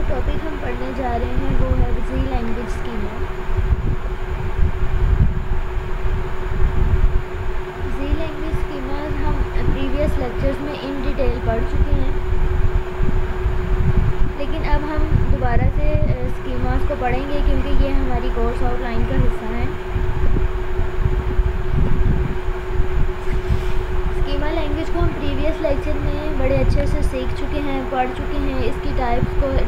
Topic हम पढ़ने जा रहे हैं वो है ज़ी लैंग्वेज स्कीमा। ज़ी लैंग्वेज स्कीमा हम प्रीवियस लेक्चर्स में इन डिटेल पढ़ चुके हैं, लेकिन अब हम दोबारा से स्कीमास को पढ़ेंगे क्योंकि ये हमारी कोर्स आउटलाइन का हिस्सा है। स्कीमा लैंग्वेज को हम प्रीवियस लेक्चर में बड़े अच्छे से सीख चुके हैं, पढ़ चुके हैं, इसकी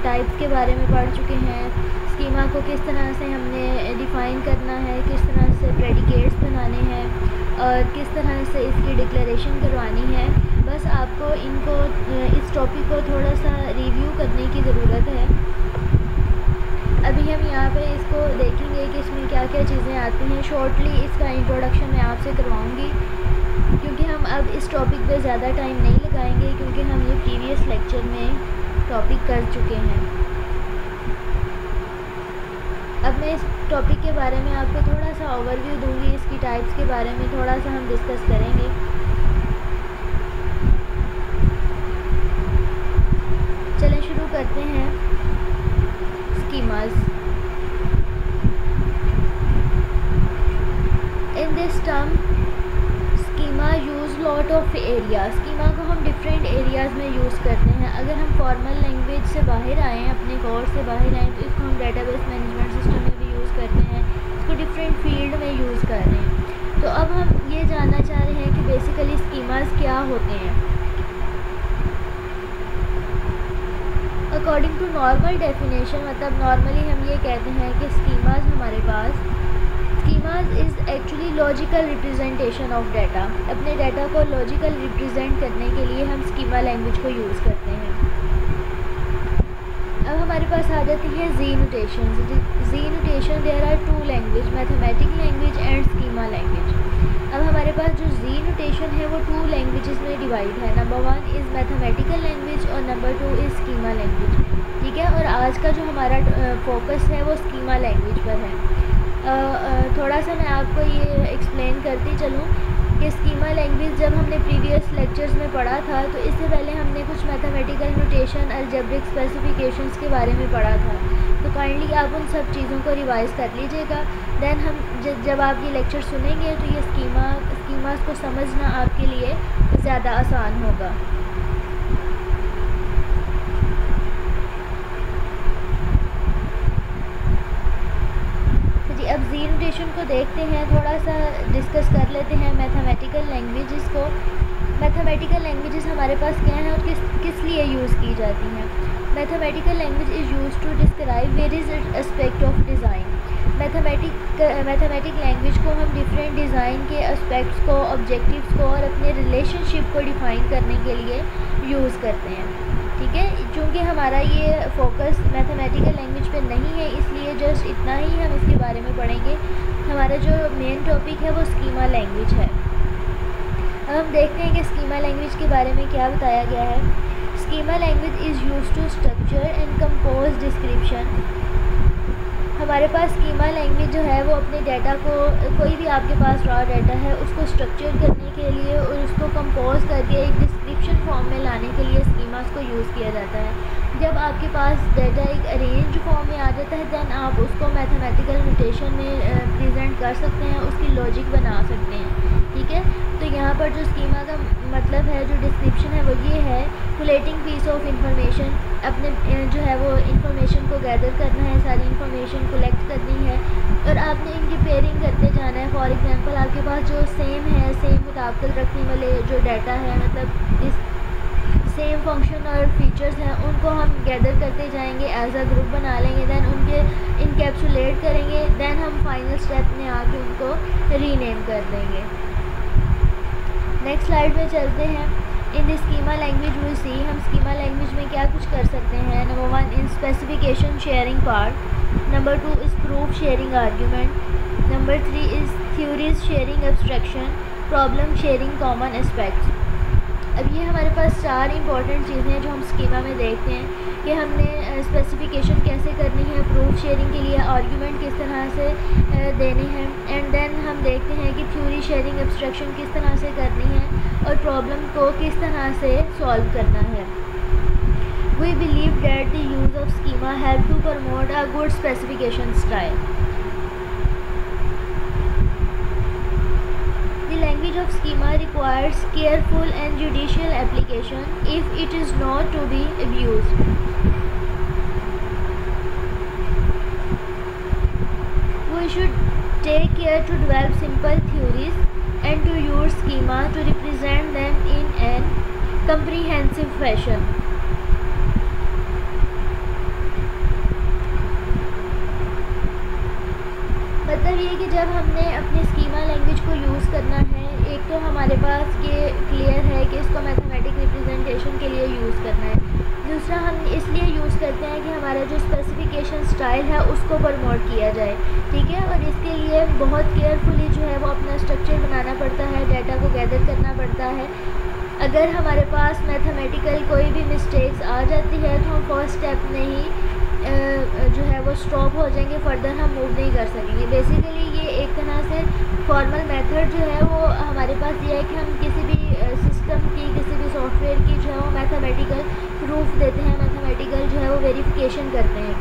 टाइप्स के बारे में पढ़ चुके हैं। स्कीमा को किस तरह से हमने डिफ़ाइन करना है, किस तरह से प्रेडिकेट्स बनाने हैं और किस तरह से इसकी डिक्लेरेशन करवानी है। बस आपको इस टॉपिक को थोड़ा सा रिव्यू करने की ज़रूरत है। अभी हम यहाँ पे इसको देखेंगे कि इसमें क्या क्या चीज़ें आती हैं। शॉर्टली इसका इंट्रोडक्शन मैं आपसे करवाऊँगी क्योंकि हम अब इस टॉपिक पे ज़्यादा टाइम नहीं लगाएंगे क्योंकि हम ये प्रीवियस लेक्चर में टॉपिक कर चुके हैं। अब मैं इस टॉपिक के बारे में आपको थोड़ा सा ओवरव्यू दूंगी, इसकी टाइप्स के बारे में थोड़ा सा हम डिस्कस करेंगे। चलें शुरू करते हैं। Schemas. In this term schema use lot of area. Schema को हम डिफरेंट एरियाज़ में यूज़ करते हैं। अगर हम फॉर्मल लैंग्वेज से बाहर आएँ, अपने कोर्स से बाहर आएँ, तो इसको हम डेटाबेस मैनेजमेंट सिस्टम में भी यूज़ करते हैं, इसको डिफरेंट फील्ड में यूज़ कर रहे हैं। तो अब हम ये जानना चाह रहे हैं कि बेसिकली स्कीमास क्या होते हैं। अकॉर्डिंग टू नॉर्मल डेफिनेशन, मतलब नॉर्मली हम ये कहते हैं कि स्कीमास हमारे पास schemas is actually logical representation of data. अपने डाटा को लॉजिकल रिप्रेजेंट करने के लिए हम स्कीमा लैंग्वेज को यूज़ करते हैं। अब हमारे पास आ जाती है G notation. G notation there are two language, mathematic language and schema language. अब हमारे पास जो जी नोटेशन है वो टू लैंग्वेजेस में डिवाइड है। नंबर 1 इज़ मैथमेटिकल लैंग्वेज और नंबर 2 इज़ स्कीमा लैंग्वेज। ठीक है, और आज का जो हमारा फोकस है वो स्कीमा लैंग्वेज पर है। थोड़ा सा मैं आपको ये एक्सप्लेन करती चलूँ कि स्कीमा लैंग्वेज जब हमने प्रीवियस लेक्चर्स में पढ़ा था तो इससे पहले हमने कुछ मैथमेटिकल नोटेशन, अलजेब्रिक स्पेसिफिकेशंस के बारे में पढ़ा था। तो काइंडली आप उन सब चीज़ों को रिवाइज़ कर लीजिएगा। देन हम जब आप ये लेक्चर सुनेंगे तो ये स्कीमास को समझना आपके लिए ज़्यादा आसान होगा। अब जी नोटेशन को देखते हैं, थोड़ा सा डिस्कस कर लेते हैं मैथमेटिकल लैंग्वेजेस को। मैथमेटिकल लैंग्वेजेस हमारे पास क्या हैं और किस लिए यूज़ की जाती हैं। Mathematical language is use to describe various aspect of design. Mathematic language को हम डिफरेंट डिज़ाइन के एस्पेक्ट्स को, ऑब्जेक्टिव्स को और अपने रिलेशनशिप को डिफ़ाइन करने के लिए यूज़ करते हैं। ठीक है, चूँकि हमारा ये फोकस मैथमेटिकल लैंग्वेज पे नहीं है इसलिए जस्ट इतना ही हम इसके बारे में पढ़ेंगे। हमारा जो मेन टॉपिक है वो स्कीमा लैंग्वेज है। अब हम देखते हैं कि स्कीमा लैंग्वेज के बारे में क्या बताया गया है। Schema language is used to structure and compose description. हमारे पास स्कीमा लैंग्वेज जो है वो अपने डाटा को, कोई भी आपके पास रॉ डाटा है उसको स्ट्रक्चर करने के लिए और उसको कंपोज करके एक डिस्क्रिप्शन फॉर्म में लाने के लिए स्कीमास को यूज़ किया जाता है। जब आपके पास डाटा एक अरेंज फॉर्म में आ जाता है दैन आप उसको मैथमेटिकल नोटेशन में प्रेजेंट कर सकते हैं, उसकी लॉजिक बना सकते हैं। ठीक है, तो यहाँ पर जो स्कीमा का मतलब है, जो डिस्क्रिप्शन है वो ये है, कोलेटिंग पीस ऑफ इंफॉर्मेशन। अपने जो है वो इंफॉर्मेशन को गैदर करना है, सारी इंफॉर्मेशन कलेक्ट करनी है और आपने इनकी पेयरिंग करते जाना है। फॉर एग्जांपल आपके पास जो सेम मुताबिक रखने वाले जो डाटा है, मतलब इस सेम फंक्शन और फीचर्स हैं, उनको हम गैदर करते जाएंगे, एज अ ग्रुप बना लेंगे, दैन उनके इनकैप्सुलेट करेंगे, दैन हम फाइनल स्टेप में आके उनको रीनेम कर देंगे। नेक्स्ट स्लाइड में चलते हैं। In the schema language we see, हम स्कीमा लैंग्वेज में क्या कुछ कर सकते हैं। Number 1 in specification sharing part. Number 2 is proof sharing argument. Number 3 is theories sharing abstraction, problem sharing common aspects. अब ये हमारे पास 4 इंपॉर्टेंट चीज़ें हैं जो हम स्कीमा में देखते हैं कि हमने स्पेसिफिकेशन कैसे करनी है, प्रूफ शेयरिंग के लिए आर्ग्यूमेंट किस तरह से देने हैं, एंड देन हम देखते हैं कि थ्योरी शेयरिंग एब्स्ट्रैक्शन किस तरह से करनी है और प्रॉब्लम को किस तरह से सॉल्व करना है। We believe that the use of schema help to promote a good specification style. The language of schema requires careful and judicial application if it is not to be abused. We should take care to develop simple theories and to use schema to represent them in an comprehensive fashion. मतलब ये कि जब हमने अपने schema language को use करना है, एक तो हमारे पास ये क्लियर है कि इसको मैथमेटिक रिप्रेजेंटेशन के लिए यूज़ करना है, दूसरा हम इसलिए यूज़ करते हैं कि हमारा जो स्पेसिफिकेशन स्टाइल है उसको प्रमोट किया जाए, ठीक है। और इसके लिए बहुत केयरफुली जो है वो अपना स्ट्रक्चर बनाना पड़ता है, डाटा को गैदर करना पड़ता है। अगर हमारे पास मैथमेटिकल कोई भी मिस्टेक्स आ जाती है तो हम फर्स्ट स्टेप में ही जो है वो स्टॉप हो जाएंगे, फर्दर हम मूव नहीं कर सकेंगे। बेसिकली ये एक तरह से फॉर्मल मेथड जो है वो हमारे पास ये है कि हम किसी भी सिस्टम की, किसी भी सॉफ्टवेयर की जो है वो मैथमेटिकल प्रूफ देते हैं, मैथमेटिकल जो है वो वेरिफिकेशन करते हैं,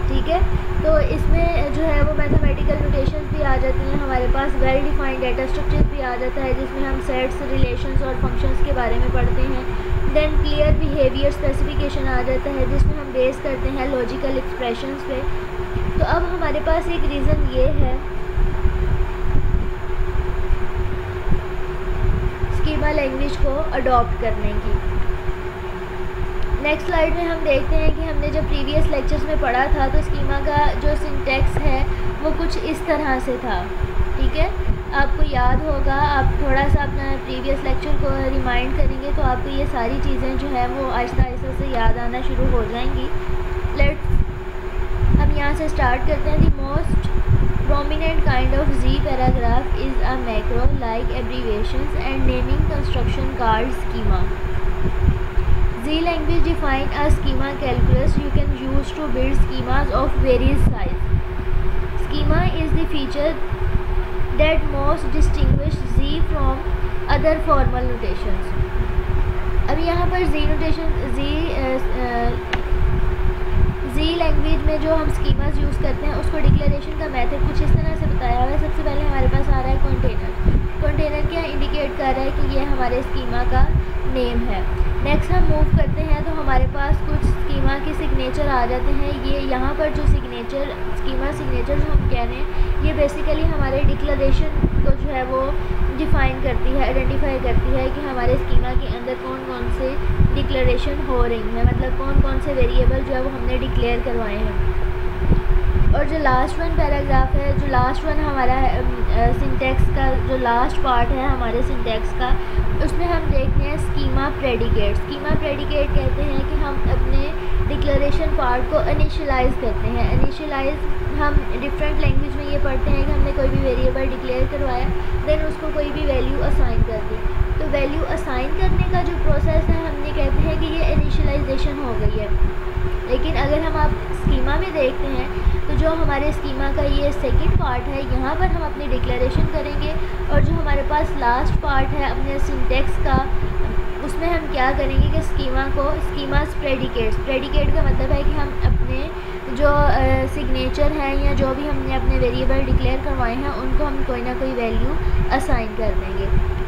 ठीक है। तो इसमें जो है वो मैथमेटिकल नोटेशंस भी आ जाती हैं, हमारे पास वेल डिफाइंड डाटा स्ट्रक्चर भी आ जाता है जिसमें हम सेट्स, रिलेशंस और फंक्शंस के बारे में पढ़ते हैं। देन क्लियर बिहेवियर स्पेसिफिकेशन आ जाता है जिसमें हम बेस करते हैं लॉजिकल एक्सप्रेशंस पे। तो अब हमारे पास एक रीज़न ये है स्कीमा लैंग्वेज को अडॉप्ट करने की। नेक्स्ट स्लाइड में हम देखते हैं कि हमने जब प्रीवियस लेक्चर्स में पढ़ा था तो स्कीमा का जो सिंटैक्स है वो कुछ इस तरह से था, ठीक है। आपको याद होगा, आप थोड़ा सा अपना प्रीवियस लेक्चर को रिमाइंड करेंगे तो आपको ये सारी चीज़ें जो है वो आहिस्ता आहिस्ता से याद आना शुरू हो जाएंगी। हम यहाँ से स्टार्ट करते हैं। The most prominent kind of Z paragraph is a macro like abbreviations and naming construction card schema. Z language define a schema calculus you can use to build schemas of various size. Schema is the feature that most distinguish Z from other formal notations. अब यहाँ पर Z notation Z language में जो हम schemas use करते हैं उसको declaration का मेथड कुछ इस तरह से बताया हुआ है। सबसे पहले हमारे पास आ रहा है कंटेनर। कंटेनर क्या इंडिकेट कर रहा है कि ये हमारे स्कीमा का नेम है। नेक्स्ट हम मूव करते हैं तो हमारे पास कुछ स्कीमा के सिग्नेचर आ जाते हैं। ये यहाँ पर जो सिग्नेचर, स्कीमा सिग्नेचर जो हम कह रहे हैं, ये बेसिकली हमारे डिक्लेरेशन को जो है वो डिफ़ाइन करती है, आइडेंटिफाई करती है कि हमारे स्कीमा के अंदर कौन कौन से डिक्लेरेशन हो रही हैं, मतलब कौन कौन से वेरिएबल जो है वो हमने डिक्लेयर करवाए हैं। और जो लास्ट वन पैराग्राफ है, जो लास्ट वन हमारा सिंटैक्स का जो लास्ट पार्ट है हमारे सिंटैक्स का, उसमें हम देखते हैं स्कीमा प्रेडिकेट। स्कीमा प्रेडिकेट कहते हैं कि हम अपने डिक्लेरेशन पार्ट को इनिशियलाइज़ करते हैं। इनिशियलाइज़ हम डिफरेंट लैंग्वेज में ये पढ़ते हैं कि हमने कोई भी वेरिएबल डिक्लेयर करवाया, देन उसको कोई भी वैल्यू असाइन कर दी। तो वैल्यू असाइन करने का जो प्रोसेस है, हमने कहते हैं कि ये इनिशियलाइजेशन हो गई है। लेकिन अगर हम आप स्कीमा में देखते हैं तो जो हमारे स्कीमा का ये सेकंड पार्ट है, यहाँ पर हम अपनी डिक्लेरेशन करेंगे, और जो हमारे पास लास्ट पार्ट है अपने सिंटैक्स का, उसमें हम क्या करेंगे कि स्कीमास प्रेडिकेट का मतलब है कि हम अपने जो सिग्नेचर हैं या जो भी हमने अपने वेरिएबल डिक्लेयर करवाए हैं उनको हम कोई ना कोई वैल्यू असाइन कर देंगे।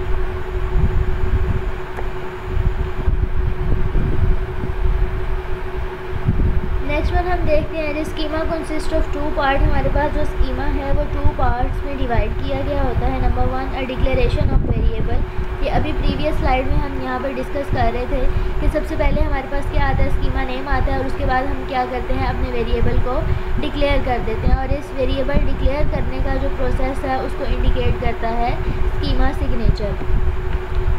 नेक्स्ट वन हम देखते हैं जो स्कीमा कंसिस्ट ऑफ 2 पार्ट। हमारे पास जो स्कीमा है वो 2 पार्ट्स में डिवाइड किया गया होता है। Number 1 a declaration of variable. ये अभी प्रीवियस स्लाइड में हम यहाँ पर डिस्कस कर रहे थे कि सबसे पहले हमारे पास क्या आता है, स्कीमा नेम आता है, और उसके बाद हम क्या करते हैं, अपने वेरिएबल को डिक्लेयर कर देते हैं। और इस वेरिएबल डिक्लेयर करने का जो प्रोसेस है उसको इंडिकेट करता है स्कीमा सिग्नेचर।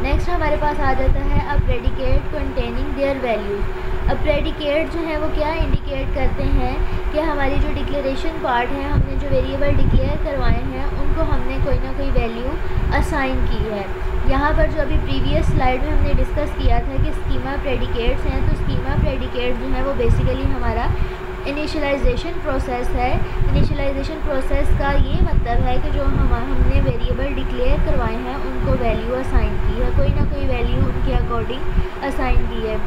नेक्स्ट हमारे पास आ जाता है अ प्रेडिकेट कंटेनिंग देयर वैल्यूज़। अब प्रेडिकेट जो है वो क्या इंडिकेट करते हैं कि हमारी जो डिक्लेरेशन पार्ट है, हमने जो वेरिएबल डिक्लेयर करवाए हैं उनको हमने कोई ना कोई वैल्यू असाइन की है। यहाँ पर जो अभी प्रीवियस स्लाइड में हमने डिस्कस किया था कि स्कीमा प्रेडिकेट्स हैं, तो स्कीमा प्रेडिकेट जो है वो बेसिकली हमारा इनिशियलाइजेशन प्रोसेस है। इनिशियलाइजेशन प्रोसेस का ये मतलब है कि जो हमने वेरिएबल डिक्लेयर करवाए हैं उनको वैल्यू असाइन की है, कोई ना कोई वैल्यू उनके अकॉर्डिंग असाइन की है।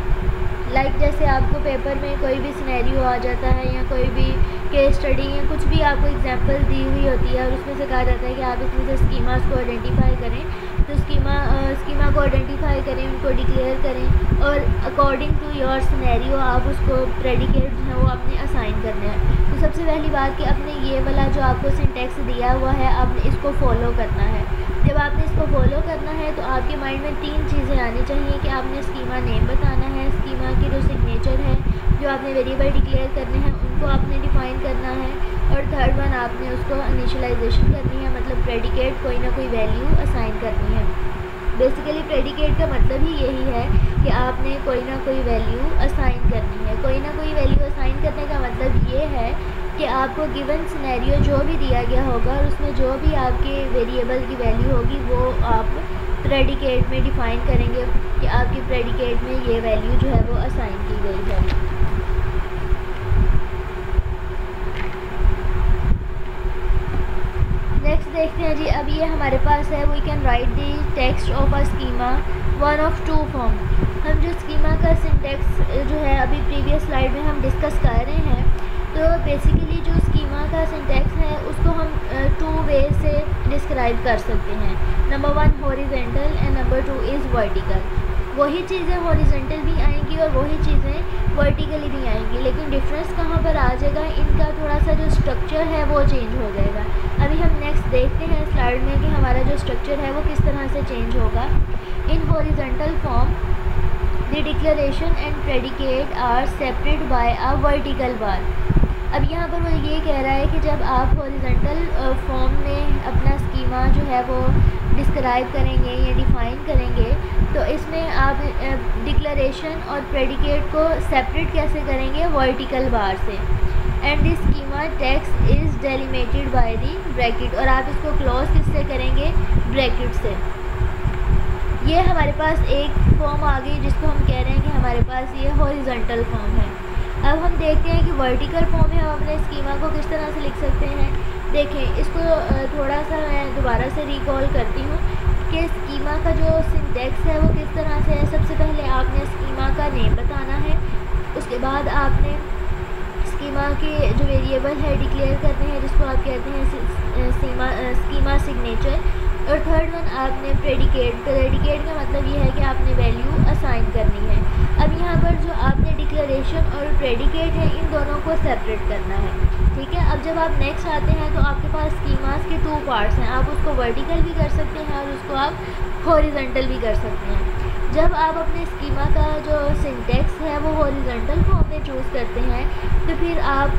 लाइक जैसे आपको पेपर में कोई भी सिनेरियो आ जाता है या कोई भी केस स्टडी या कुछ भी आपको एग्जांपल दी हुई होती है और उसमें से कहा जाता है कि आप इसमें से स्कीमास को आइडेंटिफाई करें, तो स्कीमा को आइडेंटिफाई करें, उनको डिक्लेयर करें और अकॉर्डिंग टू योर सिनेरियो आप उसको प्रेडिकेट जो है वो आपने असाइन करने हैं। तो सबसे पहली बात कि अपने ये वाला जो आपको सिंटेक्स दिया हुआ है आपने इसको फॉलो करना है। जब आपने इसको फॉलो करना है तो आपके माइंड में 3 चीज़ें आनी चाहिए कि आपने स्कीमा नेम बताना है, स्कीमा की जो सिग्नेचर है, जो आपने वेरिएबल डिक्लेयर करने हैं उनको आपने डिफ़ाइन करना है, और थर्ड वन आपने उसको इनिशियलाइजेशन करनी है, मतलब प्रेडिकेट कोई ना कोई वैल्यू असाइन करनी है। बेसिकली प्रेडिकेट का मतलब ही यही है कि आपने कोई ना कोई वैल्यू असाइन करनी है। कोई ना कोई वैल्यू असाइन करने का मतलब ये है कि आपको गिवन सिनेरियो जो भी दिया गया होगा और उसमें जो भी आपके वेरिएबल की वैल्यू होगी वो आप प्रेडिकेट में डिफ़ाइन करेंगे कि आपकी प्रेडिकेट में ये वैल्यू जो है वो असाइन की गई है। नेक्स्ट देखते हैं जी। अब ये हमारे पास है we can write the text of a schema one of two form. हम जो स्कीमा का सिंटेक्स जो है अभी प्रीवियस स्लाइड में हम डिस्कस कर रहे हैं, तो बेसिकली जो स्कीमा का सिंटेक्स है उसको हम 2 वे से डिस्क्राइब कर सकते हैं। Number 1 horizontal and number 2 is vertical. वही चीज़ें हॉरिजेंटल भी आएंगी और वही चीज़ें वर्टिकली भी आएंगी, लेकिन डिफरेंस कहाँ पर आ जाएगा, इनका थोड़ा सा जो स्ट्रक्चर है वो चेंज हो जाएगा। अभी हम नेक्स्ट देखते हैं स्लाइड में कि हमारा जो स्ट्रक्चर है वो किस तरह से चेंज होगा। In horizontal form the declaration and predicate are separate by a vertical bar. अब यहाँ पर वो ये कह रहा है कि जब आप हॉरिजेंटल फॉर्म में अपना स्कीमा जो है वो डिस्क्राइब करेंगे या डिफ़ाइन करेंगे तो इसमें आप डिक्लेरेशन और प्रेडिकेट को सेपरेट कैसे करेंगे, वर्टिकल बार से। And this schema text is delimited by the bracket, और आप इसको क्लोज किससे करेंगे, ब्रैकेट से। ये हमारे पास एक फॉर्म आ गई जिसको हम कह रहे हैं कि हमारे पास ये हॉरिजॉन्टल फॉर्म है। अब हम देखते हैं कि वर्टिकल फॉर्म में हम अपने स्कीमा को किस तरह से लिख सकते हैं। देखें, इसको थोड़ा सा मैं दोबारा से रिकॉल करती हूँ कि स्कीमा का जो सिंटेक्स है वो किस तरह से है। सबसे पहले आपने स्कीमा का नेम बताना है, उसके बाद आपने स्कीमा के जो वेरिएबल है डिक्लेयर करने हैं जिसको आप कहते हैं स्कीमा सिग्नेचर, और थर्ड वन आपने प्रेडिकेट का मतलब ये है कि आपने वैल्यू असाइन करनी है। अब यहाँ पर जो आपने डिक्लेरेशन और प्रेडिकेट है इन दोनों को सेपरेट करना है, ठीक है। अब जब आप नेक्स्ट आते हैं तो आपके पास स्कीमास के 2 पार्ट्स हैं, आप उसको वर्टिकल भी कर सकते हैं और उसको आप हॉरिजॉन्टल भी कर सकते हैं। जब आप अपने स्कीमा का जो सिंटेक्स है वो हॉरिजॉन्टल फॉर्म में चूज़ करते हैं तो फिर आप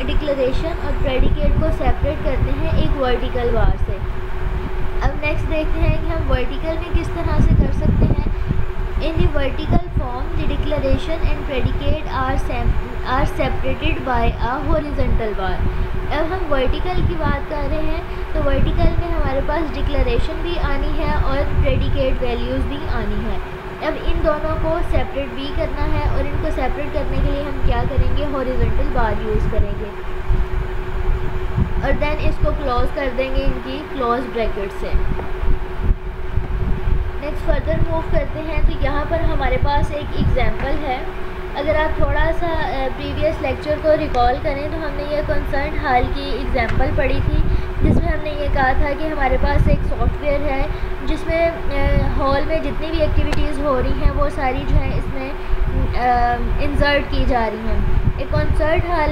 डिक्लेरेशन और प्रेडिकेट को सेपरेट करते हैं एक वर्टिकल बार से। अब नेक्स्ट देखते हैं कि हम वर्टिकल में किस तरह से कर सकते हैं। In the vertical form the declaration and predicate are separated by a horizontal bar. अब हम वर्टिकल की बात कर रहे हैं तो वर्टिकल में हमारे पास डिक्लेरेशन भी आनी है और प्रेडिकेट वैल्यूज़ भी आनी है। अब इन दोनों को सेपरेट भी करना है और इनको सेपरेट करने के लिए हम क्या करेंगे, हॉरिजॉन्टल बार यूज़ करेंगे और देन इसको क्लोज कर देंगे इनकी क्लोज ब्रैकेट से। नेक्स्ट फर्दर मूव करते हैं तो यहाँ पर हमारे पास एक एग्जांपल है। अगर आप थोड़ा सा प्रीवियस लेक्चर को रिकॉल करें तो हमने ये कंसर्न हाल की एग्जांपल पढ़ी थी जिसमें हमने ये कहा था कि हमारे पास एक सॉफ्टवेयर है जिसमें हॉल में जितनी भी एक्टिविटीज़ हो रही हैं वो सारी जो है इसमें इंसर्ट की जा रही हैं। एक कॉन्सर्ट हॉल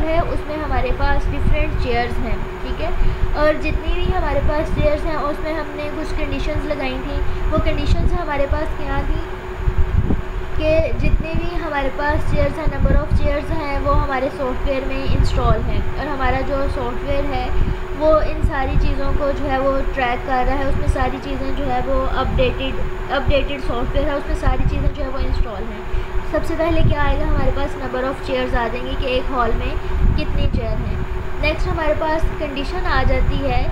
है उसमें हमारे पास डिफरेंट चेयर्स हैं, ठीक है, और जितनी भी हमारे पास चेयर्स हैं उसमें हमने कुछ कंडीशंस लगाई थी। वो कंडीशंस हमारे पास क्या थी कि जितने भी हमारे पास चेयर्स हैं, नंबर ऑफ़ चेयर्स हैं वो हमारे सॉफ्टवेयर में इंस्टॉल हैं और हमारा जो सॉफ्टवेयर है वो इन सारी चीज़ों को जो है वो ट्रैक कर रहा है। उसमें सारी चीज़ें जो है वो अपडेटेड सॉफ्टवेयर है, उसमें सारी चीज़ें जो है वो इंस्टॉल हैं। सबसे पहले क्या आएगा, हमारे पास नंबर ऑफ़ चेयर्स आ जाएंगे कि एक हॉल में कितनी चेयर हैं। नेक्स्ट हमारे पास कंडीशन आ जाती है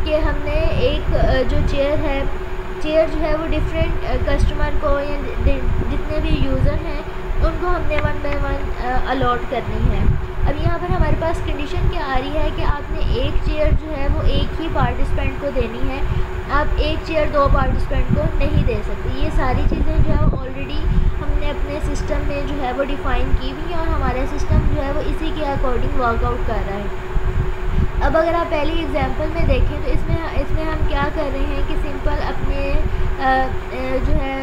कि हमने एक जो चेयर जो है वो डिफरेंट कस्टमर को या जितने भी यूज़र हैं उनको हमने 1 बाय 1 अलॉट करनी है। अब यहाँ पर हमारे पास कंडीशन क्या आ रही है कि आपने एक चेयर जो है वो एक ही पार्टिसिपेंट को देनी है, आप एक चेयर दो पार्टिसिपेंट को नहीं दे सकते। ये सारी चीज़ें जो है ऑलरेडी हमने अपने सिस्टम में जो है वो डिफ़ाइन की हुई है और हमारा सिस्टम जो है वो इसी के अकॉर्डिंग वर्कआउट कर रहा है। अब अगर आप पहली एग्जांपल में देखें तो इसमें हम क्या कर रहे हैं कि सिंपल अपने जो है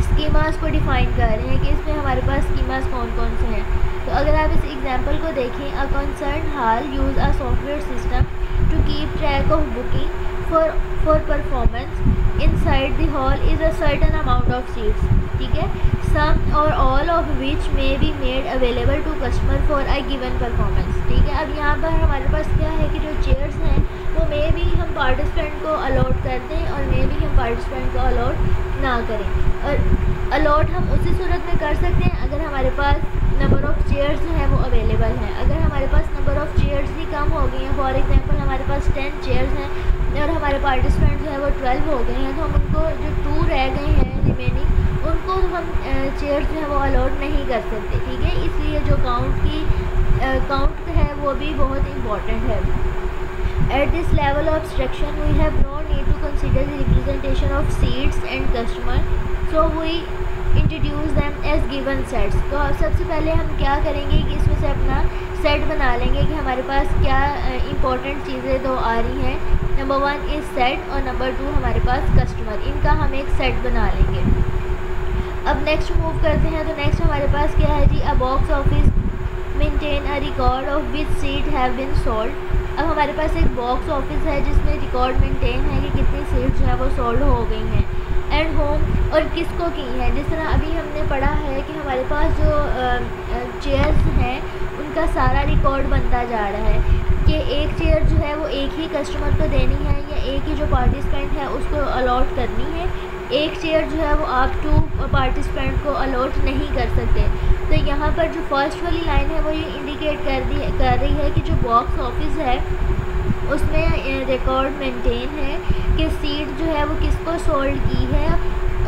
स्कीमास को डिफ़ाइन कर रहे हैं कि इसमें हमारे पास स्कीमास कौन कौन से हैं। तो अगर आप इस एग्जांपल को देखें, a concert hall use a software system to keep track of booking for performance inside the hall is a certain amount of seats, ठीक है, some or all of which may be made available to customer for a given performance, ठीक है। अब यहाँ पर हमारे पास क्या है कि जो चेयर्स हैं वो मे भी हम पार्टिसिपेंट को अलॉट कर दें और मे भी हम पार्टिसिपेंट को अलॉट ना करें। और अलॉट हम उसी सूरत में कर सकते हैं अगर हमारे पास नंबर ऑफ़ चेयर्स जो है वो अवेलेबल है। अगर हमारे पास नंबर ऑफ़ चेयर्स ही कम हो गई हैं, फॉर एग्जांपल हमारे पास 10 चेयर्स हैं और हमारे पार्टिसिपेंट जो है वो 12 हो गए हैं, तो हम उनको जो 2 रह गए हैं रिमेनिंग, उनको हम चेयर्स जो है वो अलॉट नहीं कर सकते, ठीक है। इसलिए जो काउंट है वो भी बहुत इम्पॉर्टेंट है। At this level of structure we have no need to consider the representation of seats and customer, so we introduce them as given sets. तो सबसे पहले हम क्या करेंगे कि इसमें से अपना सेट बना लेंगे कि हमारे पास क्या इंपॉर्टेंट चीज़ें दो आ रही हैं। नंबर 1 इज़ सेट और नंबर 2 हमारे पास कस्टमर, इनका हम एक सेट बना लेंगे। अब नेक्स्ट मूव करते हैं। तो नेक्स्ट हमारे पास क्या है जी, a box office maintain a record of which seat have been sold. अब हमारे पास एक बॉक्स ऑफिस है जिसमें रिकॉर्ड मेंटेन है कि कितनी सीट जो है वो सोल्ड हो गई हैं एंड होम और किसको की है। जिस तरह अभी हमने पढ़ा है कि हमारे पास जो चेयर्स हैं उनका सारा रिकॉर्ड बनता जा रहा है कि एक चेयर जो है वो एक ही कस्टमर को देनी है या एक ही जो पार्टिसिपेंट है उसको अलॉट करनी है। एक चेयर जो है वो आप 2 पार्टिसिपेंट को अलॉट नहीं कर सकते। तो यहाँ पर जो फर्स्ट वाली लाइन है वो ये इंडिकेट कर रही है कि जो बॉक्स ऑफिस है उसमें रिकॉर्ड मेंटेन है कि सीट जो है वो किसको सोल्ड की है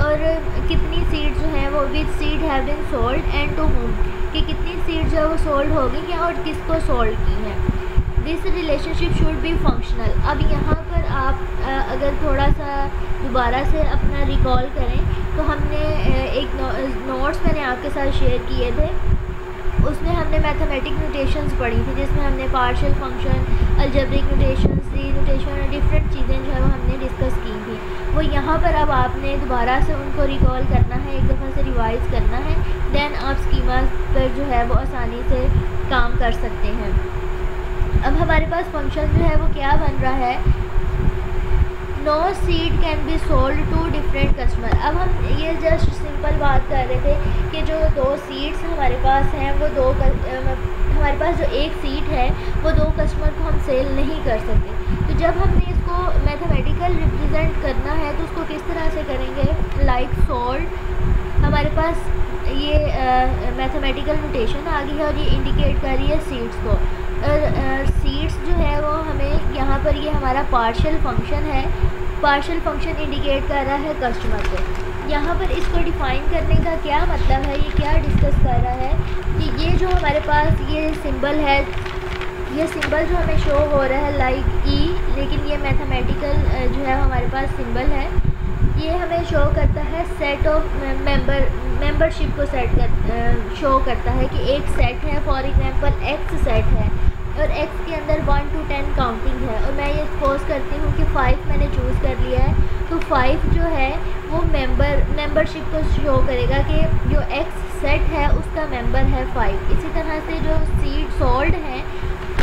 और कितनी सीट जो है वो which seat have been sold and to whom, कि कितनी सीट जो है वो सोल्ड हो गई हैं और किसको सोल्ड की है। This relationship should be functional. अब यहाँ पर आप अगर थोड़ा सा दोबारा से अपना रिकॉल करें तो हमने एक नोट्स मैंने आपके साथ शेयर किए थे, उसमें हमने मैथमेटिक नोटेशंस पढ़ी थी जिसमें हमने पार्शियल फंक्शन, अलजेब्रिक नोटेशन, सी नोटेशन और डिफरेंट चीज़ें जो है वो हमने डिस्कस की थी। वो यहाँ पर अब आपने दोबारा से उनको रिकॉल करना है, एक दफ़ा से रिवाइज़ करना है, देन आप स्कीमा पर जो है वो आसानी से काम कर सकते हैं। अब हमारे पास फंक्शन जो है वो क्या बन रहा है, no seat can be sold to different customer. अब हम ये जस्ट सिंपल बात कर रहे थे कि जो 2 सीट्स हमारे पास हैं वो हमारे पास जो एक सीट है वो 2 कस्टमर को हम सेल नहीं कर सकते। तो जब हमने इसको मैथमेटिकल रिप्रेजेंट करना है तो उसको किस तरह से करेंगे, लाइक सोल्ड हमारे पास ये मैथमेटिकल नोटेशन आ गई है और ये इंडिकेट कर रही है सीट्स को। और सीट्स जो है वो हमें यहाँ पर ये हमारा पार्शियल फंक्शन है, पार्शियल फंक्शन इंडिकेट कर रहा है कस्टमर को। यहाँ पर इसको डिफ़ाइन करने का क्या मतलब है, ये क्या डिस्कस कर रहा है कि ये जो हमारे पास ये सिंबल है, ये सिंबल जो हमें शो हो रहा है लाइक ई, लेकिन ये मैथमेटिकल जो है हमारे पास सिंबल है, ये हमें शो करता है सेट ऑफ मेंबरशिप को शो करता है कि एक सेट है, फॉर एग्जांपल एक्स सेट है और एक्स के अंदर 1 to 10 काउंटिंग है और मैं ये सपोज करती हूँ कि 5 मैंने चूज़ कर लिया है, तो 5 जो है वो मेंबरशिप को शो करेगा कि जो एक्स सेट है उसका मेंबर है 5। इसी तरह से जो सीट सोल्ड है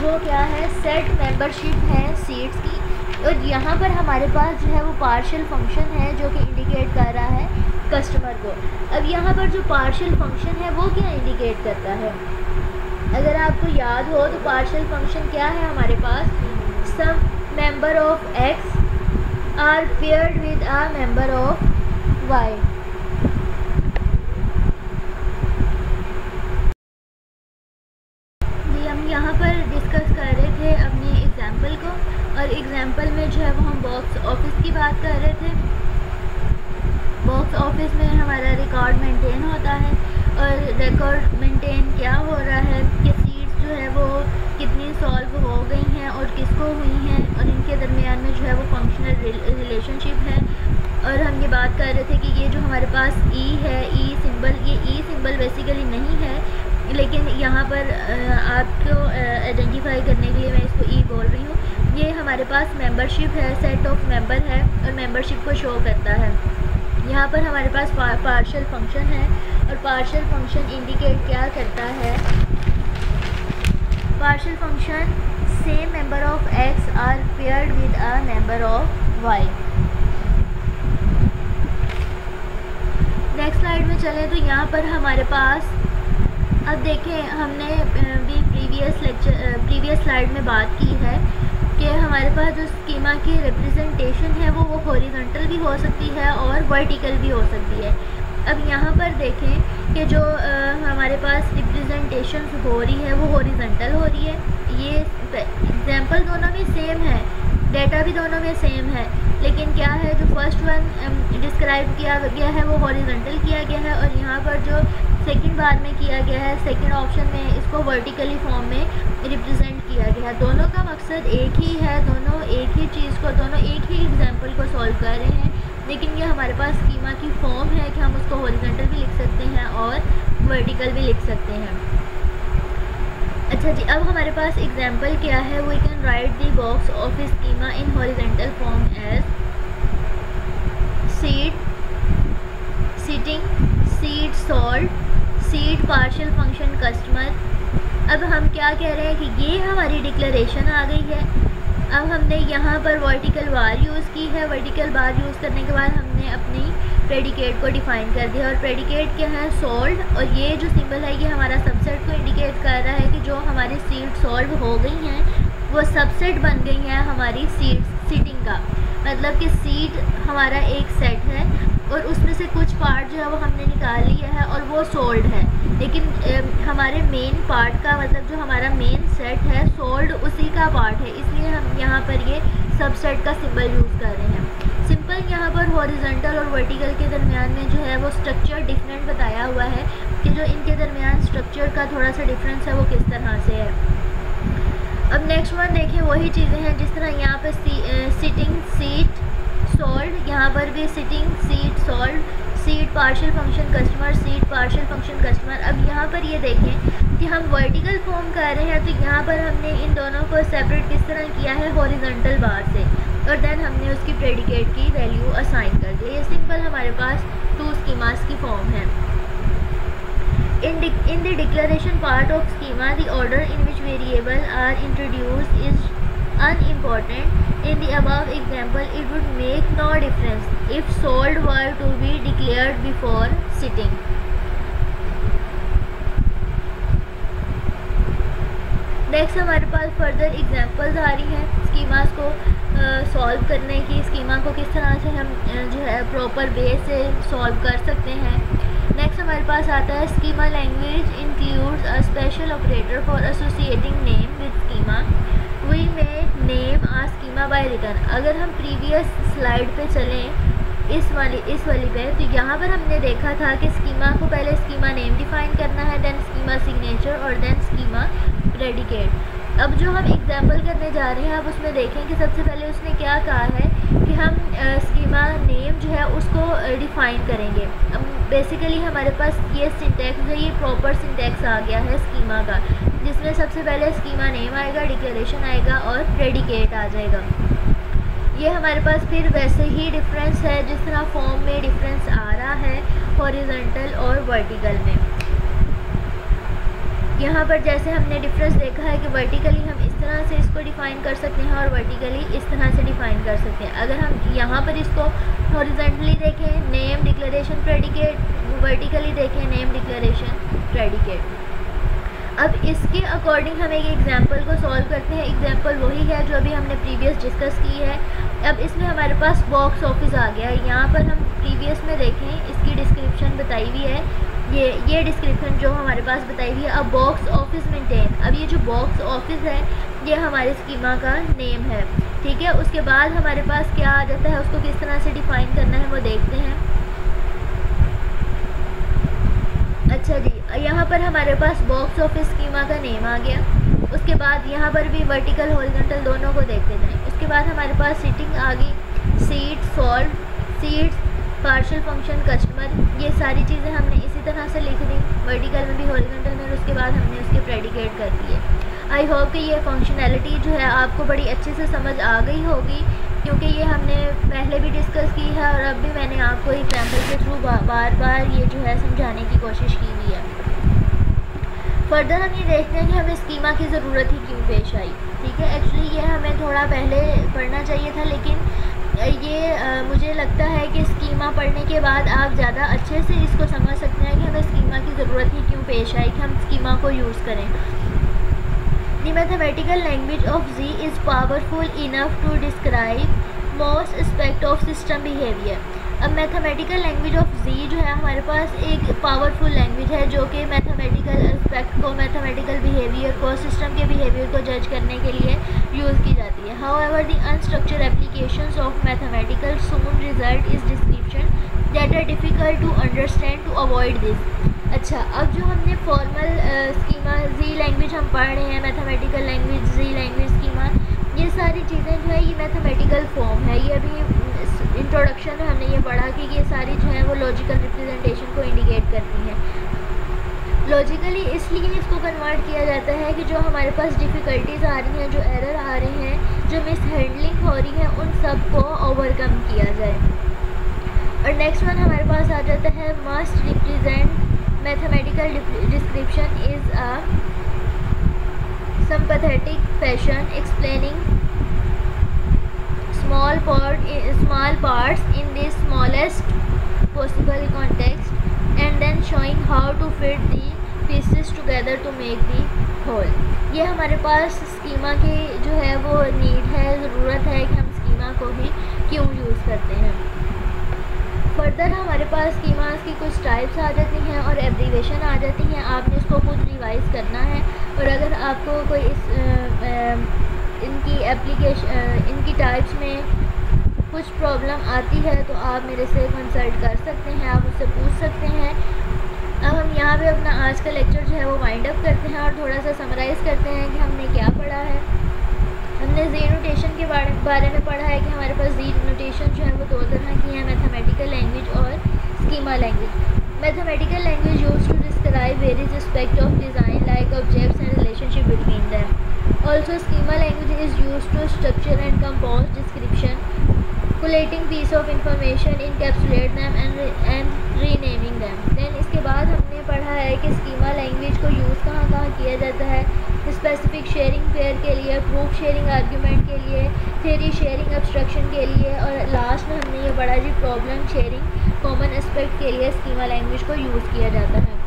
वो क्या है, सेट मेंबरशिप है सीट्स की। और यहाँ पर हमारे पास जो है वो पार्शियल फंक्शन है जो कि इंडिकेट कर रहा है कस्टमर को। अब यहाँ पर जो पार्शियल फंक्शन है वो क्या इंडिकेट करता है, अगर आपको याद हो तो पार्शियल फंक्शन क्या है हमारे पास, some member of X are paired with a member of Y. जी हम यहाँ पर डिस्कस कर रहे थे अपनी एग्जाम्पल को और एग्जाम्पल में जो है वो हम बॉक्स ऑफिस की बात कर रहे थे। बॉक्स ऑफिस में हमारा रिकॉर्ड मेंटेन होता है और रिकॉर्ड मेंटेन क्या हो रहा है कि हमारे पास ई है, ई सिंबल, ये ई सिंबल बेसिकली नहीं है, लेकिन यहाँ पर आपको आइडेंटिफाई करने के लिए मैं इसको ई बोल रही हूँ। ये हमारे पास मेंबरशिप है, सेट ऑफ मेंबर है और मेंबरशिप को शो करता है। यहाँ पर हमारे पास पार्शियल फंक्शन है और पार्शियल फंक्शन इंडिकेट क्या करता है, partial function same member of X are paired with a member of Y. Next slide में चलें तो यहाँ पर हमारे पास, अब देखें हमने भी प्रीवियस स्लाइड में बात की है कि हमारे पास जो स्कीमा की रिप्रेजेंटेशन है वो हॉरिजॉन्टल भी हो सकती है और वर्टिकल भी हो सकती है। अब यहाँ पर देखें कि जो हमारे पास रिप्रेजेंटेशन हो रही है वो हॉरिजॉन्टल हो रही है। ये एग्जांपल दोनों में सेम है, डेटा भी दोनों में सेम है, लेकिन क्या है जो फर्स्ट वन डिस्क्राइब किया गया है वो हॉरिजॉन्टल किया गया है और यहाँ पर जो सेकंड बार में किया गया है, सेकंड ऑप्शन में, इसको वर्टिकली फॉर्म में रिप्रेजेंट किया गया है। दोनों का मकसद एक ही है, दोनों एक ही चीज़ को, दोनों एक ही एग्जांपल को सॉल्व कर रहे हैं, लेकिन ये हमारे पास स्कीमा की फॉर्म है कि हम उसको हॉरिजॉन्टल भी लिख सकते हैं और वर्टिकल भी लिख सकते हैं। अच्छा जी, अब हमारे पास एग्जांपल क्या है, we can write the box of schema in horizontal form as seat, seating, seat sold, seat partial function customer. अब हम क्या कह रहे हैं कि ये हमारी डिक्लेरेशन आ गई है। अब हमने यहाँ पर वर्टिकल बार यूज़ की है, वर्टिकल बार यूज़ करने के बाद हमने अपनी प्रेडिकेट को डिफ़ाइन कर दिया और प्रेडिकेट क्या है, सोल्ड, और ये जो सिंबल है ये हमारा सबसेट को इंडिकेट कर रहा है कि जो हमारी सीट सॉल्व हो गई हैं वो सबसेट बन गई हैं हमारी सीटिंग का, मतलब कि सीट हमारा एक सेट है और उसमें से कुछ पार्ट जो है वो हमने निकाल लिया है और वो सोल्ड है, लेकिन हमारे मेन पार्ट का, मतलब जो हमारा मेन सेट है सोल्ड उसी का पार्ट है, इसलिए हम यहाँ पर ये सबसेट का सिंबल यूज़ कर रहे हैं। सिंपल यहाँ पर हॉरिजॉन्टल और वर्टिकल के दरमियान में जो है वो स्ट्रक्चर डिफरेंट बताया हुआ है कि जो इनके दरमियान स्ट्रक्चर का थोड़ा सा डिफरेंस है वो किस तरह से है। अब नेक्स्ट वन देखें, वही चीज़ें हैं जिस तरह यहाँ पर सिटिंग, सीट सॉल्व, यहाँ पर भी sitting, seat sold, seat partial function customer, seat partial function customer. अब यहाँ पर ये देखें कि हम वर्टिकल फॉर्म कर रहे हैं, तो यहाँ पर हमने इन दोनों को सेपरेट किस तरह किया है, हॉरिजॉन्टल बार से, और देन हमने उसकी प्रेडिकेट की वैल्यू असाइन कर दी। ये सिंपल हमारे पास टू स्कीमास की फॉर्म है। In the declaration part of schema, the order in which variables are introduced is unimportant. In the above example, it would make no difference if solved were to be declared before sitting. Next हमारे पास further examples आ रही हैं schemas को solve करने की, schema को किस तरह से हम जो है प्रॉपर वे से सॉल्व कर सकते हैं। नेक्स्ट हमारे पास आता है schema language includes a special operator for associating name with schema, we may name a schema by return. अगर हम प्रीवियस स्लाइड पे चलें इस वाली पे, तो यहाँ पर हमने देखा था कि स्कीमा को पहले स्कीमा नेम डिफाइन करना है, देन स्कीमा सिग्नेचर और देन स्कीमा प्रेडिकेट। अब जो हम एग्जांपल करने जा रहे हैं, अब उसमें देखें कि सबसे पहले उसने क्या कहा है कि हम स्कीमा नेम जो है उसको डिफ़ाइन करेंगे। अब बेसिकली हमारे पास ये सिंटैक्स है, ये प्रॉपर सिंटैक्स आ गया है स्कीमा का, जिसमें सबसे पहले स्कीमा नेम आएगा, डिक्लेरेशन आएगा और प्रेडिकेट आ जाएगा। ये हमारे पास फिर वैसे ही डिफरेंस है जिस तरह फॉर्म में डिफरेंस आ रहा है हॉरिजॉन्टल और वर्टिकल में। यहाँ पर जैसे हमने डिफरेंस देखा है कि वर्टिकली हम इस तरह से इसको डिफ़ाइन कर सकते हैं और वर्टिकली इस तरह से डिफ़ाइन कर सकते हैं। अगर हम यहाँ पर इसको हॉरिजॉन्टली देखें नेम डिक्लेरेशन प्रेडिकेट, वर्टिकली देखें नेम डिक्लेरेशन प्रेडिकेट। अब इसके अकॉर्डिंग हम एक एग्जांपल को सॉल्व करते हैं। एग्जांपल वही है जो अभी हमने प्रीवियस डिस्कस की है। अब इसमें हमारे पास बॉक्स ऑफिस आ गया है। यहाँ पर हम प्रीवियस में देखें इसकी डिस्क्रिप्शन बताई हुई है, ये डिस्क्रिप्शन जो हमारे पास बताई हुई है। अब बॉक्स ऑफिस मेंटेन, अब ये जो बॉक्स ऑफिस है ये हमारे स्कीमा का नेम है, ठीक है। उसके बाद हमारे पास क्या आ जाता है, उसको किस तरह से डिफ़ाइन करना है वो देखते हैं। अच्छा जी, यहाँ पर हमारे पास बॉक्स ऑफिस स्कीमा का नेम आ गया। उसके बाद यहाँ पर भी वर्टिकल हॉरिजॉन्टल दोनों को देखते जाएं। उसके बाद हमारे पास सीटिंग आ गई, sheet solve, seats partial function, customer, ये सारी चीज़ें हमने इसी तरह से लिख दी, वर्टिकल में भी हॉरिजॉन्टल में, और उसके बाद हमने उसके प्रेडिकेट कर दिए। आई होप कि ये फंक्शनैलिटी जो है आपको बड़ी अच्छे से समझ आ गई होगी, क्योंकि ये हमने पहले भी डिस्कस की है और अब भी मैंने आपको एग्जाम्पल के थ्रू बार बार ये जो है समझाने की कोशिश की हुई है। फर्दर हम ये देखते हैं कि हमें स्कीमा की ज़रूरत ही क्यों पेश आई। ठीक है, एक्चुअली ये हमें थोड़ा पहले पढ़ना चाहिए था, लेकिन ये मुझे लगता है कि स्कीमा पढ़ने के बाद आप ज़्यादा अच्छे से इसको समझ सकते हैं कि हमें स्कीमा की ज़रूरत ही क्यों पेश आई, कि हम स्कीमा को यूज़ करें। The mathematical language of Z is powerful enough to describe most aspect of system behavior। अब मैथमेटिकल लैंग्वेज ऑफ जी जो है हमारे पास एक पावरफुल लैंग्वेज है जो कि मैथमेटिकल एस्पेक्ट को, मैथमेटिकल बिहेवियर को, सिस्टम के बिहेवियर को जज करने के लिए यूज़ की जाती है। However the unstructured applications of mathematical soon result is description that are difficult to understand to avoid this. अच्छा, अब जो हमने फॉर्मल स्कीमा जी लैंग्वेज हम पढ़ रहे हैं, मैथमेटिकल लैंग्वेज, जी लैंग्वेज, स्कीमा, ये सारी चीज़ें जो है ये मैथमेटिकल फॉर्म है। ये अभी इंट्रोडक्शन में हमने ये पढ़ा कि ये सारी जो है वो लॉजिकल रिप्रेजेंटेशन को इंडिकेट करती हैं। लॉजिकली इसलिए इसको कन्वर्ट किया जाता है कि जो हमारे पास डिफ़िकल्टीज़ आ रही हैं, जो एरर आ रहे हैं, जो मिस हैंडलिंग हो रही है, उन सब को ओवरकम किया जाए। और नेक्स्ट वन हमारे पास आ जाता है must represent mathematical description is a sympathetic fashion explaining small parts in the smallest possible context and then showing how to fit the pieces together to make the whole। ये हमारे पास schema की जो है वो नीड है, ज़रूरत है कि हम स्कीमा को ही क्यों यूज़ करते हैं। फर्दर हमारे पास स्कीमास की कुछ टाइप्स आ जाती हैं और एब्रीवेशन आ जाती हैं। आपने इसको खुद रिवाइज़ करना है, और अगर आपको कोई इनकी टाइप्स में कुछ प्रॉब्लम आती है तो आप मेरे से कंसल्ट कर सकते हैं, आप मुझसे पूछ सकते हैं। अब हम यहाँ पे अपना आज का लेक्चर जो है वो वाइंड अप करते हैं और थोड़ा सा समराइज़ करते हैं कि हमने क्या पढ़ा है। हमने जी नोटेशन के बारे में पढ़ा है कि हमारे पास जी नोटेशन जो है वो दो तरह की है, मैथमेटिकल लैंग्वेज और schema language. Mathematical language used to describe various aspect of design like objects and relationship between them. Also schema language is used to structure and compose description, collating piece of information, encapsulate them and renaming them। then इसके बाद हमने पढ़ा है कि schema language को use कहाँ कहाँ किया जाता है, स्पेसिफिक शेयरिंग पेयर के लिए, प्रूफ शेयरिंग आर्ग्यूमेंट के लिए, थ्योरी शेयरिंग एब्स्ट्रक्शन के लिए, और लास्ट में हमने ये पढ़ा जी प्रॉब्लम शेयरिंग कॉमन एस्पेक्ट के लिए स्कीमा लैंग्वेज को यूज़ किया जाता है।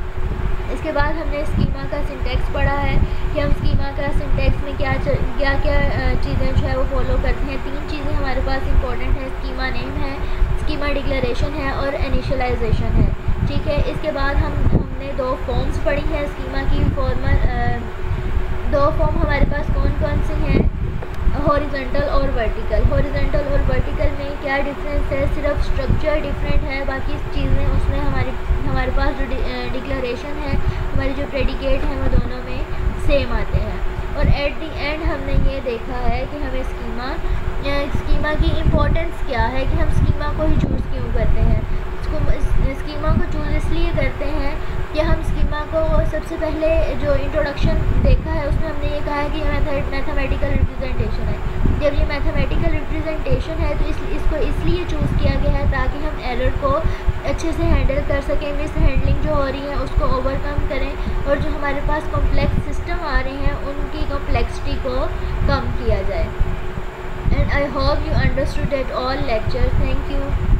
इसके बाद हमने स्कीमा का सिंटैक्स पढ़ा है कि हम स्कीमा का सिंटैक्स में क्या चीज़ें जो है वो फॉलो करते हैं। तीन चीज़ें हमारे पास इंपॉर्टेंट है, स्कीमा नेम है, स्कीमा डिक्लेरेशन है और इनिशियलाइजेशन है। ठीक है, इसके बाद हमने दो फॉर्म्स पढ़ी हैं स्कीमा की। दो फॉर्म हमारे पास कौन कौन से हैं, हॉरिजॉन्टल और वर्टिकल। हॉरिजॉन्टल और वर्टिकल में क्या डिफरेंस है, सिर्फ स्ट्रक्चर डिफरेंट है, बाकी चीज़ें उसमें हमारे पास जो डिक्लेरेशन है, हमारे जो प्रेडिकेट हैं वो दोनों में सेम आते हैं। और एट दी एंड हमने ये देखा है कि हमें स्कीमा की इम्पोर्टेंस क्या है, कि हम स्कीमा को ही चूज़ क्यों करते हैं। स्कीमा को चूज़ इसलिए करते हैं कि हम स्कीमा को सबसे पहले जो इंट्रोडक्शन देखा है उसमें हमने ये कहा है कि मैथमेटिकल रिप्रेजेंटेशन है। जब ये मैथमेटिकल रिप्रेजेंटेशन है तो इसको इसलिए चूज़ किया गया है ताकि हम एरर को अच्छे से हैंडल कर सकें, मिस हैंडलिंग जो हो रही है उसको ओवरकम करें, और जो हमारे पास कॉम्प्लेक्स सिस्टम आ रहे हैं उनकी कॉम्प्लेक्सिटी को कम किया जाए। And I hope you understood at all lecture. Thank you.